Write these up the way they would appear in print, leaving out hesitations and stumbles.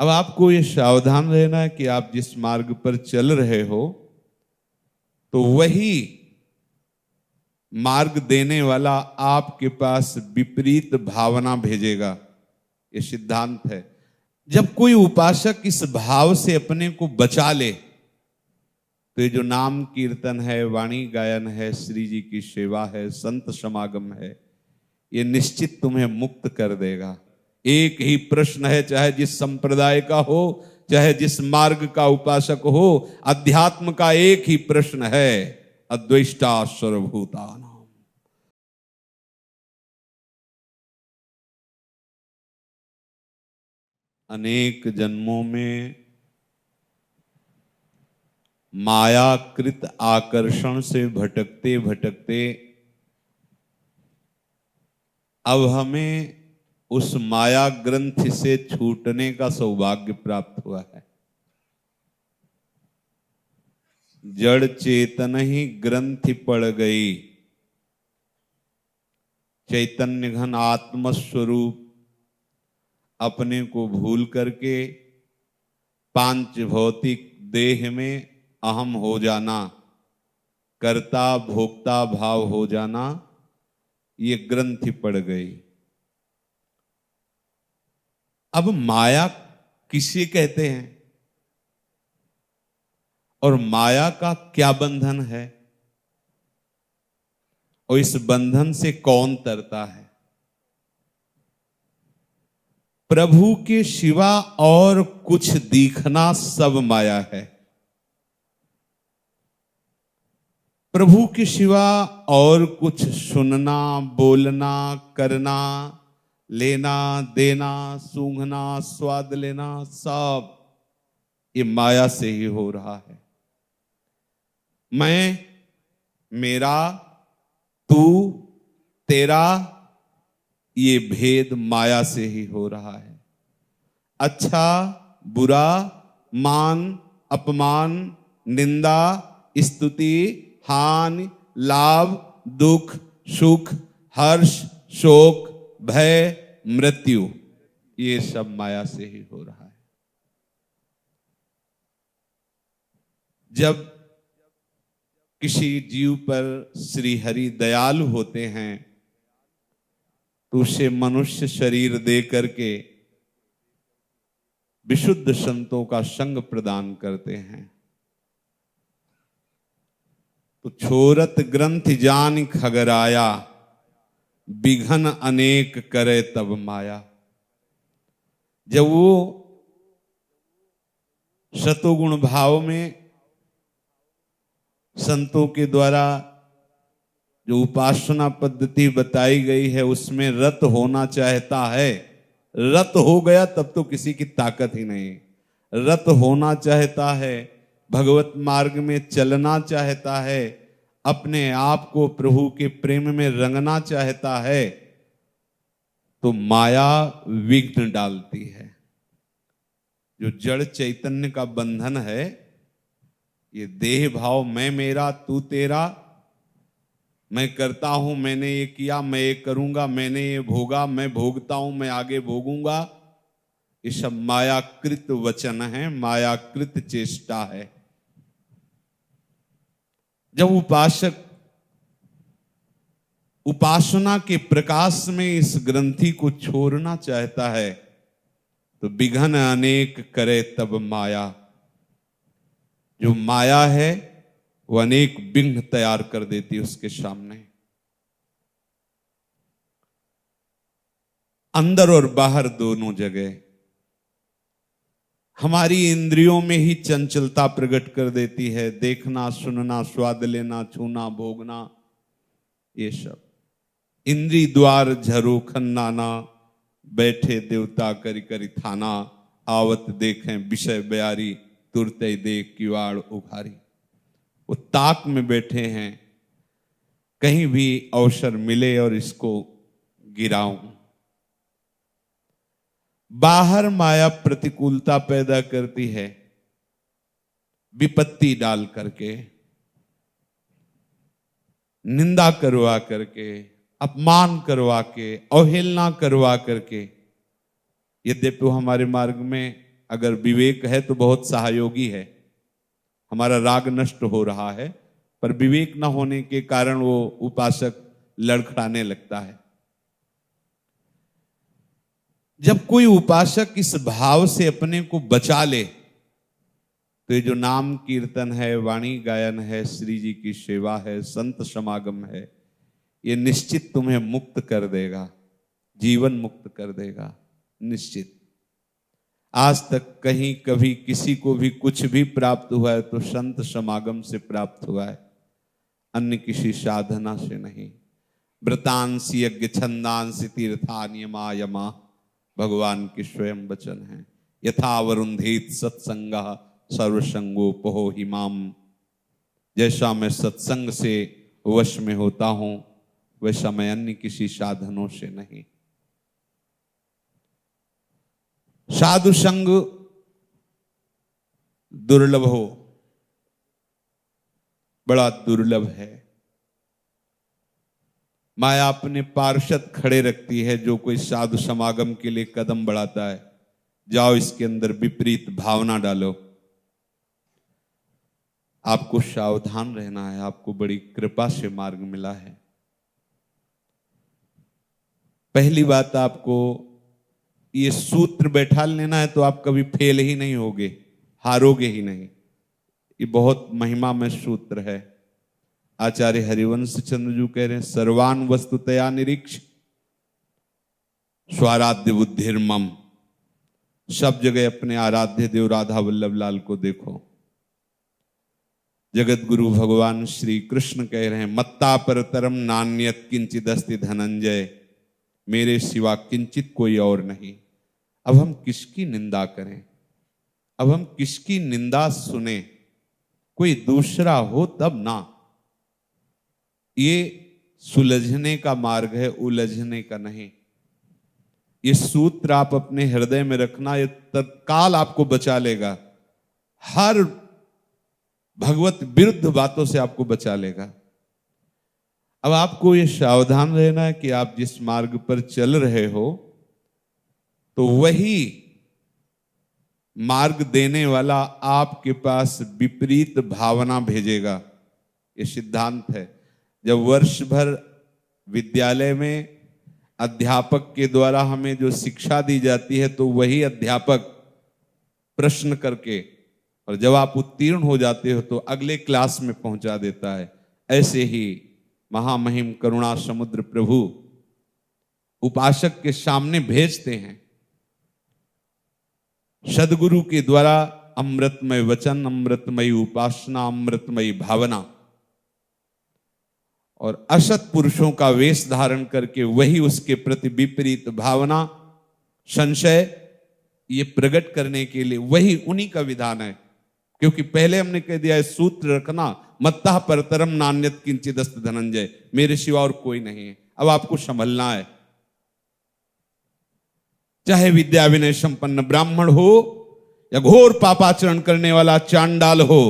अब आपको ये सावधान रहना है कि आप जिस मार्ग पर चल रहे हो तो वही मार्ग देने वाला आपके पास विपरीत भावना भेजेगा। ये सिद्धांत है। जब कोई उपासक इस भाव से अपने को बचा ले तो ये जो नाम कीर्तन है, वाणी गायन है, श्री जी की सेवा है, संत समागम है, ये निश्चित तुम्हें मुक्त कर देगा। एक ही प्रश्न है, चाहे जिस संप्रदाय का हो, चाहे जिस मार्ग का उपासक हो, अध्यात्म का एक ही प्रश्न है, अद्वेष्टा सर्वभूतानां। अनेक जन्मों में मायाकृत आकर्षण से भटकते भटकते अब हमें उस माया ग्रंथि से छूटने का सौभाग्य प्राप्त हुआ है। जड़ चेतन ही ग्रंथि पड़ गई, चैतन्य घन आत्मस्वरूप अपने को भूल करके पांच भौतिक देह में अहम हो जाना, कर्ता भोक्ता भाव हो जाना, ये ग्रंथि पड़ गई। अब माया किसे कहते हैं और माया का क्या बंधन है और इस बंधन से कौन तरता है? प्रभु के सिवा और कुछ दिखना सब माया है। प्रभु के सिवा और कुछ सुनना, बोलना, करना, लेना, देना, सूंघना, स्वाद लेना, सब ये माया से ही हो रहा है। मैं, मेरा, तू, तेरा, ये भेद माया से ही हो रहा है। अच्छा, बुरा, मान, अपमान, निंदा, स्तुति, हानि, लाभ, दुख, सुख, हर्ष, शोक, भय, मृत्यु, ये सब माया से ही हो रहा है। जब किसी जीव पर श्री हरि दयालु होते हैं तो उसे मनुष्य शरीर दे करके विशुद्ध संतों का संग प्रदान करते हैं। तो छोरत ग्रंथ जान खगराया, बिघन अनेक करे तब माया। जब वो सतोगुण भाव में संतों के द्वारा जो उपासना पद्धति बताई गई है उसमें रत होना चाहता है, रत हो गया तब तो किसी की ताकत ही नहीं। रत होना चाहता है, भगवत मार्ग में चलना चाहता है, अपने आप को प्रभु के प्रेम में रंगना चाहता है, तो माया विघ्न डालती है। जो जड़ चैतन्य का बंधन है, ये देह भाव, मैं मेरा तू तेरा, मैं करता हूं, मैंने ये किया, मैं ये करूंगा, मैंने ये भोगा, मैं भोगता हूं, मैं आगे भोगूंगा, ये सब मायाकृत वचन है, मायाकृत चेष्टा है। जब उपासक उपासना के प्रकाश में इस ग्रंथि को छोड़ना चाहता है तो विघन अनेक करे तब माया। जो माया है वो अनेक विघ्न तैयार कर देती है उसके सामने। अंदर और बाहर दोनों जगह हमारी इंद्रियों में ही चंचलता प्रकट कर देती है। देखना, सुनना, स्वाद लेना, छूना, भोगना, ये सब इंद्री द्वार झरोखन नाना, बैठे देवता करी करी थाना, आवत देखें विषय बयारी, तुरते देख किवाड़ उघारी। वो ताक में बैठे हैं, कहीं भी अवसर मिले और इसको गिराऊं। बाहर माया प्रतिकूलता पैदा करती है, विपत्ति डाल करके, निंदा करवा करके, अपमान करवा के, अवहेलना करवा करके। यद्यपि हमारे मार्ग में अगर विवेक है तो बहुत सहयोगी है। हमारा राग नष्ट हो रहा है, पर विवेक न होने के कारण वो उपासक लड़खड़ाने लगता है। जब कोई उपासक इस भाव से अपने को बचा ले, तो ये जो नाम कीर्तन है, वाणी गायन है, श्री जी की सेवा है, संत समागम है, ये निश्चित तुम्हें मुक्त कर देगा, जीवन मुक्त कर देगा, निश्चित। आज तक कहीं कभी किसी को भी कुछ भी प्राप्त हुआ है तो संत समागम से प्राप्त हुआ है, अन्य किसी साधना से नहीं। व्रतांसि यज्ञ छंदांसि तीर्था नियमा यमा, भगवान के स्वयं वचन है। यथा वरुंधेत सत्संगः सर्वसंगोपहो हिमाम, जैसा मैं सत्संग से वश में होता हूं वैसा मैं अन्य किसी साधनों से नहीं। साधु संग दुर्लभ हो, बड़ा दुर्लभ है। माया अपने पार्षद खड़े रखती है, जो कोई साधु समागम के लिए कदम बढ़ाता है, जाओ इसके अंदर विपरीत भावना डालो। आपको सावधान रहना है, आपको बड़ी कृपा से मार्ग मिला है। पहली बात, आपको ये सूत्र बैठा लेना है तो आप कभी फेल ही नहीं होगे, हारोगे ही नहीं। ये बहुत महिमा में सूत्र है। आचार्य हरिवंश चंद्र जी कह रहे हैं, सर्वान वस्तुतया निरीक्ष स्वाराध्य बुद्धिर्मम। सब जगह अपने आराध्य देव राधा वल्लभ लाल को देखो। जगत गुरु भगवान श्री कृष्ण कह रहे हैं, मत्ता परतरम नान्यत किंचित अस्ति धनंजय, मेरे सिवा किंचित कोई और नहीं। अब हम किसकी निंदा करें, अब हम किसकी निंदा सुने, कोई दूसरा हो तब ना। ये सुलझने का मार्ग है, उलझने का नहीं। ये सूत्र आप अपने हृदय में रखना, ये तत्काल आपको बचा लेगा, हर भगवत विरुद्ध बातों से आपको बचा लेगा। अब आपको ये सावधान रहना है कि आप जिस मार्ग पर चल रहे हो तो वही मार्ग देने वाला आपके पास विपरीत भावना भेजेगा। ये सिद्धांत है। जब वर्ष भर विद्यालय में अध्यापक के द्वारा हमें जो शिक्षा दी जाती है तो वही अध्यापक प्रश्न करके, और जब आप उत्तीर्ण हो जाते हो तो अगले क्लास में पहुंचा देता है। ऐसे ही महामहिम करुणा समुद्र प्रभु उपासक के सामने भेजते हैं। सदगुरु के द्वारा अमृतमय वचन, अमृतमयी उपासना, अमृतमयी भावना, और असत पुरुषों का वेश धारण करके वही उसके प्रति विपरीत भावना, संशय, ये प्रकट करने के लिए वही उन्हीं का विधान है। क्योंकि पहले हमने कह दिया है, सूत्र रखना, मत्ता परतरम नान्यत किंचित अस्ति धनंजय, मेरे सिवा और कोई नहीं है। अब आपको संभलना है। चाहे विद्या विनय संपन्न ब्राह्मण हो या घोर पापाचरण करने वाला चांडाल हो,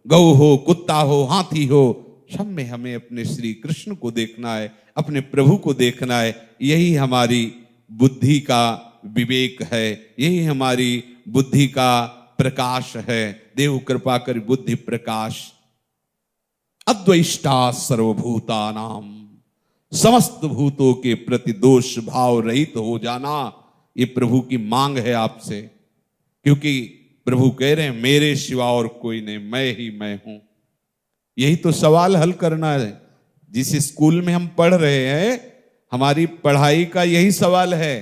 गौ हो, कुत्ता हो, हाथी हो, सब में हमें अपने श्री कृष्ण को देखना है, अपने प्रभु को देखना है। यही हमारी बुद्धि का विवेक है, यही हमारी बुद्धि का प्रकाश है। देव कृपा कर बुद्धि प्रकाश। अद्वैष्टा सर्वभूतानाम, समस्त भूतों के प्रति दोष भाव रहित हो जाना, ये प्रभु की मांग है आपसे। क्योंकि प्रभु कह रहे हैं, मेरे सिवा और कोई नहीं, मैं ही मैं हूं। यही तो सवाल हल करना है। जिस स्कूल में हम पढ़ रहे हैं, हमारी पढ़ाई का यही सवाल है,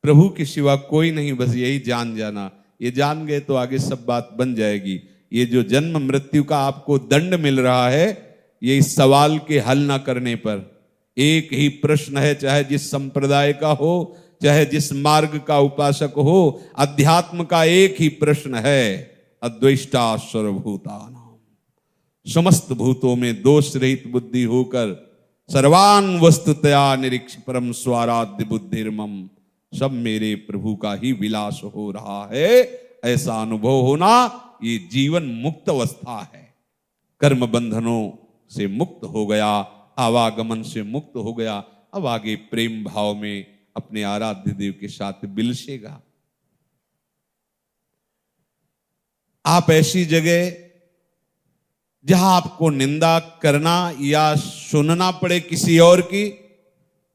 प्रभु के सिवा कोई नहीं, बस यही जान जाना। ये जान गए तो आगे सब बात बन जाएगी। ये जो जन्म मृत्यु का आपको दंड मिल रहा है, ये इस सवाल के हल ना करने पर। एक ही प्रश्न है, चाहे जिस संप्रदाय का हो, चाहे जिस मार्ग का उपासक हो, अध्यात्म का एक ही प्रश्न है, अद्वैष्टा सर्वभूतानां, समस्त भूतों में दोष रहित बुद्धि होकर सर्वान वस्तुतया निरीक्ष परम स्वाराध्य बुद्धिर्मम, सब मेरे प्रभु का ही विलास हो रहा है। ऐसा अनुभव होना, ये जीवन मुक्त अवस्था है। कर्म बंधनों से मुक्त हो गया, आवागमन से मुक्त हो गया, अब आगे प्रेम भाव में अपने आराध्य देव के साथ बिलसेगा। आप ऐसी जगह जहां आपको निंदा करना या सुनना पड़े किसी और की,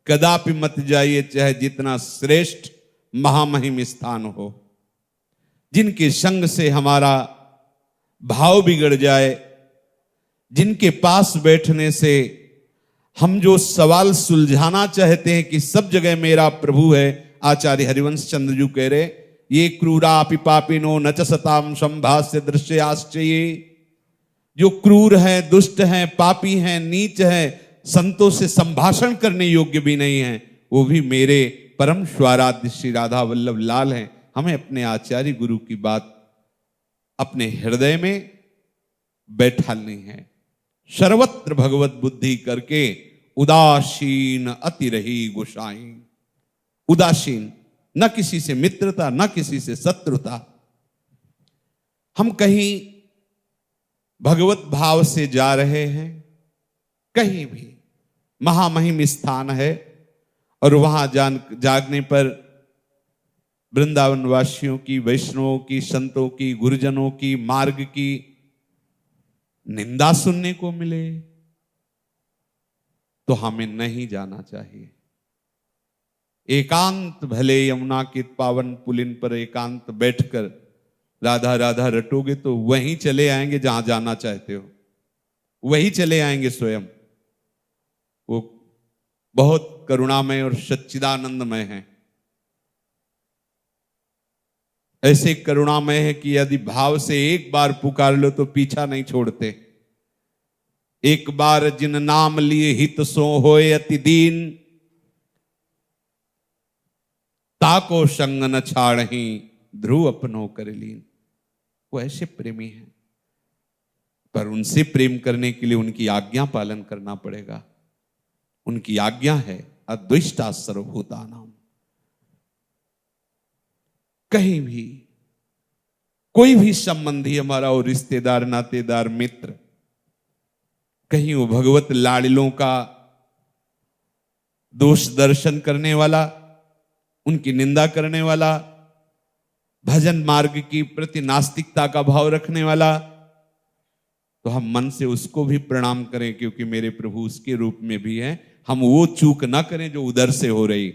कदापि मत जाइए, चाहे जितना श्रेष्ठ महामहिम स्थान हो। जिनके संग से हमारा भाव बिगड़ जाए, जिनके पास बैठने से हम जो सवाल सुलझाना चाहते हैं कि सब जगह मेरा प्रभु है, आचार्य हरिवंश चंद्र जी कह रहे, ये क्रूरापि पापिनो न च सताम संभाष्य दृश्याश्चये। जो क्रूर हैं, दुष्ट हैं, पापी हैं, नीच हैं, संतों से संभाषण करने योग्य भी नहीं हैं, वो भी मेरे परम स्वाराध्य श्री राधा वल्लभ लाल हैं। हमें अपने आचार्य गुरु की बात अपने हृदय में बैठालनी है। सर्वत्र भगवत बुद्धि करके उदासीन अति रही गोसाई। उदासीन, न किसी से मित्रता, न किसी से शत्रुता। हम कहीं भगवत भाव से जा रहे हैं, कहीं भी महामहिम स्थान है, और वहां जागने पर वृंदावन वासियों की, वैष्णवों की, संतों की, गुरुजनों की, मार्ग की निंदा सुनने को मिले तो हमें नहीं जाना चाहिए। एकांत भले यमुना के पावन पुलिन पर एकांत बैठकर राधा राधा रटोगे तो वहीं चले आएंगे जहां जाना चाहते हो, वहीं चले आएंगे स्वयं। वो बहुत करुणामय और सच्चिदानंदमय है। ऐसे करुणामय है कि यदि भाव से एक बार पुकार लो तो पीछा नहीं छोड़ते। एक बार जिन नाम लिए हित सो होए अति दीन, ताको संग न छाड़ही ध्रुव अपनो कर लीन। वो ऐसे प्रेमी हैं, पर उनसे प्रेम करने के लिए उनकी आज्ञा पालन करना पड़ेगा। उनकी आज्ञा है अद्वेष्टा सर्वभूतानाम। कहीं भी कोई भी संबंधी हमारा, और रिश्तेदार, नातेदार, मित्र, कहीं वो भगवत लाड़िलों का दोष दर्शन करने वाला, उनकी निंदा करने वाला, भजन मार्ग की प्रति नास्तिकता का भाव रखने वाला, तो हम मन से उसको भी प्रणाम करें, क्योंकि मेरे प्रभु उसके रूप में भी हैं। हम वो चूक ना करें जो उधर से हो रही,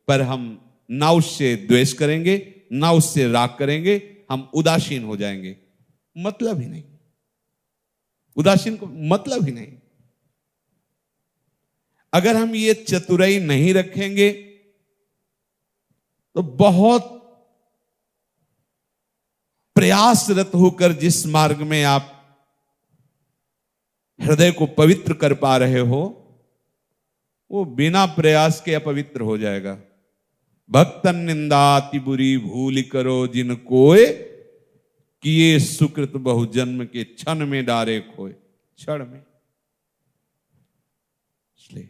पर हम ना उससे द्वेष करेंगे, ना उससे राग करेंगे, हम उदासीन हो जाएंगे। मतलब ही नहीं, उदासीन को मतलब ही नहीं। अगर हम ये चतुराई नहीं रखेंगे तो बहुत प्रयासरत होकर जिस मार्ग में आप हृदय को पवित्र कर पा रहे हो, वो बिना प्रयास के अपवित्र हो जाएगा। भक्तन निंदा अति बुरी भूल करो, जिन कोय किए सुकृत बहु जन्म के क्षण में डारे खोए। क्षण में, इसलिए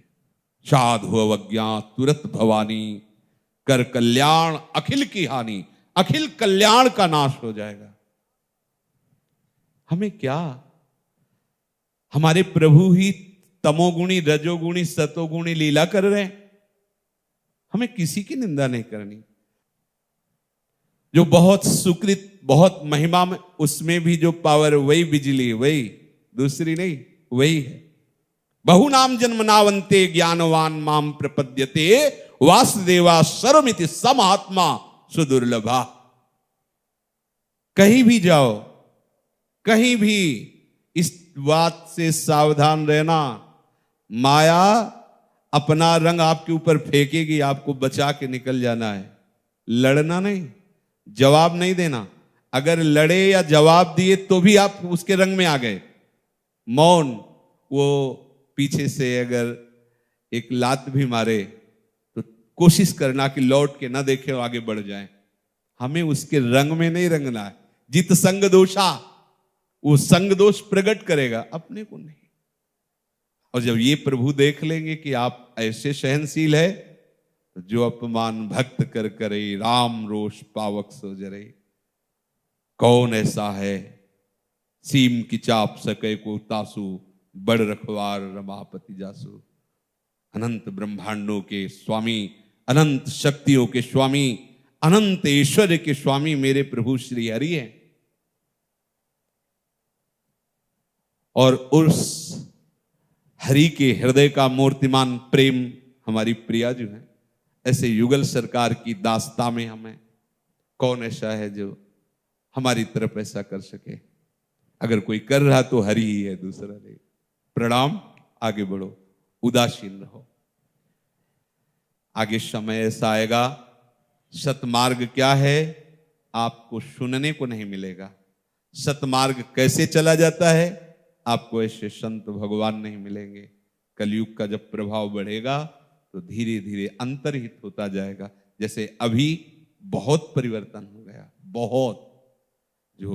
साधु अवज्ञा तुरत भवानी, कर कल्याण अखिल की हानि। अखिल कल्याण का नाश हो जाएगा। हमें क्या, हमारे प्रभु ही तमोगुणी, रजोगुणी, सतोगुणी लीला कर रहे हैं। हमें किसी की निंदा नहीं करनी। जो बहुत सुकृत, बहुत महिमा में, उसमें भी जो पावर, वही बिजली, वही, दूसरी नहीं, वही है। बहु नाम जन्मनावंते ज्ञानवान माम प्रपद्यते, वासुदेवा सर्वमिति समात्मा सुदुर्लभा। कहीं भी जाओ, कहीं भी इस बात से सावधान रहना, माया अपना रंग आपके ऊपर फेंकेगी, आपको बचा के निकल जाना है। लड़ना नहीं, जवाब नहीं देना। अगर लड़े या जवाब दिए तो भी आप उसके रंग में आ गए। मौन, वो पीछे से अगर एक लात भी मारे तो कोशिश करना कि लौट के ना देखे और आगे बढ़ जाए। हमें उसके रंग में नहीं रंगना है। जित संग दोषा, वो संग दोष प्रकट करेगा, अपने को नहीं। और जब ये प्रभु देख लेंगे कि आप ऐसे सहनशील है, तो जो अपमान भक्त कर करे, राम रोष पावक सो जरे। कौन ऐसा है सीम की चाप सके को तासु, बड़ रखवार रमापति जासु। अनंत ब्रह्मांडों के स्वामी, अनंत शक्तियों के स्वामी, अनंत ऐश्वर्य के स्वामी मेरे प्रभु श्री हरि हैं। और उस हरि के हृदय का मूर्तिमान प्रेम हमारी प्रिया जो है, ऐसे युगल सरकार की दास्ता में हमें कौन ऐसा है जो हमारी तरफ ऐसा कर सके? अगर कोई कर रहा तो हरि ही है, दूसरा नहीं। प्रणाम, आगे बढ़ो, उदासीन रहो। आगे समय ऐसा आएगा, सतमार्ग क्या है आपको सुनने को नहीं मिलेगा। सतमार्ग कैसे चला जाता है, आपको ऐसे संत भगवान नहीं मिलेंगे। कलयुग का जब प्रभाव बढ़ेगा तो धीरे धीरे अंतर्हित होता जाएगा। जैसे अभी बहुत परिवर्तन हो गया, बहुत। जो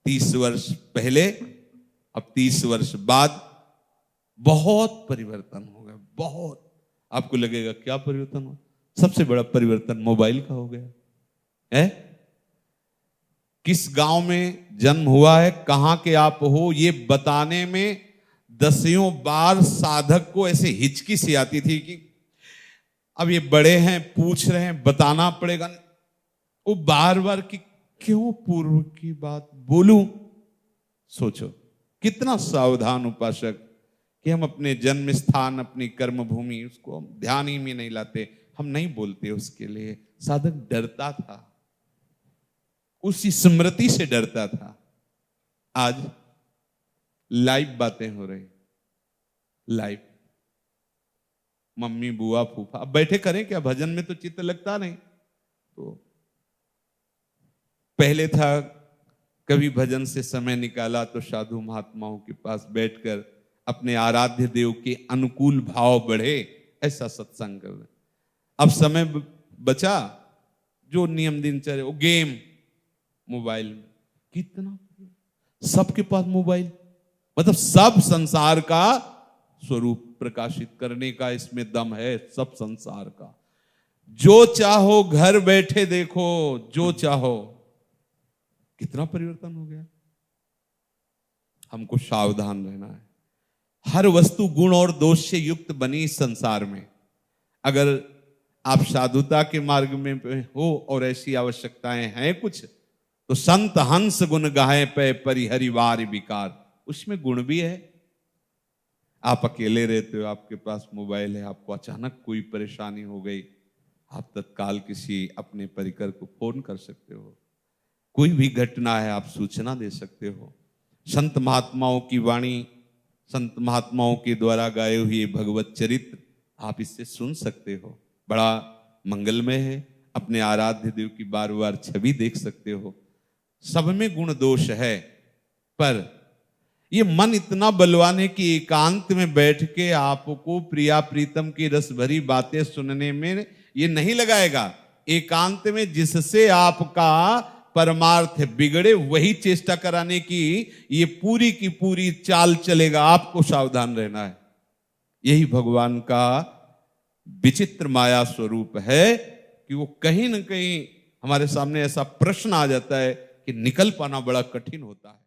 30 वर्ष पहले, अब 30 वर्ष बाद बहुत परिवर्तन हो गया, बहुत। आपको लगेगा क्या परिवर्तन हो? सबसे बड़ा परिवर्तन मोबाइल का हो गया है। किस गांव में जन्म हुआ है, कहां के आप हो, ये बताने में दसियों बार साधक को ऐसे हिचकी सी आती थी कि अब ये बड़े हैं, पूछ रहे हैं, बताना पड़ेगा। वो बार बार कि क्यों पूर्व की बात बोलूं? सोचो कितना सावधान उपासक कि हम अपने जन्म स्थान, अपनी कर्म भूमि, उसको ध्यान ही में नहीं लाते, हम नहीं बोलते उसके लिए। साधक डरता था, उसी स्मृति से डरता था। आज लाइव बातें हो रही, लाइव। मम्मी, बुआ, फूफा, अब बैठे करें क्या? भजन में तो चित्त लगता नहीं। तो पहले था कभी भजन से समय निकाला तो साधु महात्माओं के पास बैठकर अपने आराध्य देव के अनुकूल भाव बढ़े, ऐसा सत्संग कर। अब समय बचा, जो नियम दिनचर्या, वो गेम मोबाइल में। कितना सबके पास मोबाइल, मतलब सब संसार का स्वरूप प्रकाशित करने का इसमें दम है, सब संसार का। जो चाहो घर बैठे देखो, जो चाहो। कितना परिवर्तन हो गया। हमको सावधान रहना है। हर वस्तु गुण और दोष से युक्त बनी इस संसार में। अगर आप साधुता के मार्ग में हो और ऐसी आवश्यकताएं हैं कुछ, तो संत हंस गुण गाहे पे परिहरिवार विकार, उसमें गुण भी है। आप अकेले रहते हो, आपके पास मोबाइल है, आपको अचानक कोई परेशानी हो गई, आप तत्काल किसी अपने परिकर को फोन कर सकते हो। कोई भी घटना है, आप सूचना दे सकते हो। संत महात्माओं की वाणी, संत महात्माओं के द्वारा गाए हुए भगवत चरित्र आप इससे सुन सकते हो। बड़ा मंगलमय है। अपने आराध्य देव की बार बार छवि देख सकते हो। सब में गुण दोष है, पर ये मन इतना बलवान है कि एकांत में बैठ के आपको प्रिया प्रीतम की रस भरी बातें सुनने में ये नहीं लगाएगा। एकांत में जिससे आपका परमार्थ बिगड़े, वही चेष्टा कराने की ये पूरी की पूरी चाल चलेगा। आपको सावधान रहना है। यही भगवान का विचित्र माया स्वरूप है कि वो कहीं ना कहीं हमारे सामने ऐसा प्रश्न आ जाता है कि निकल पाना बड़ा कठिन होता है।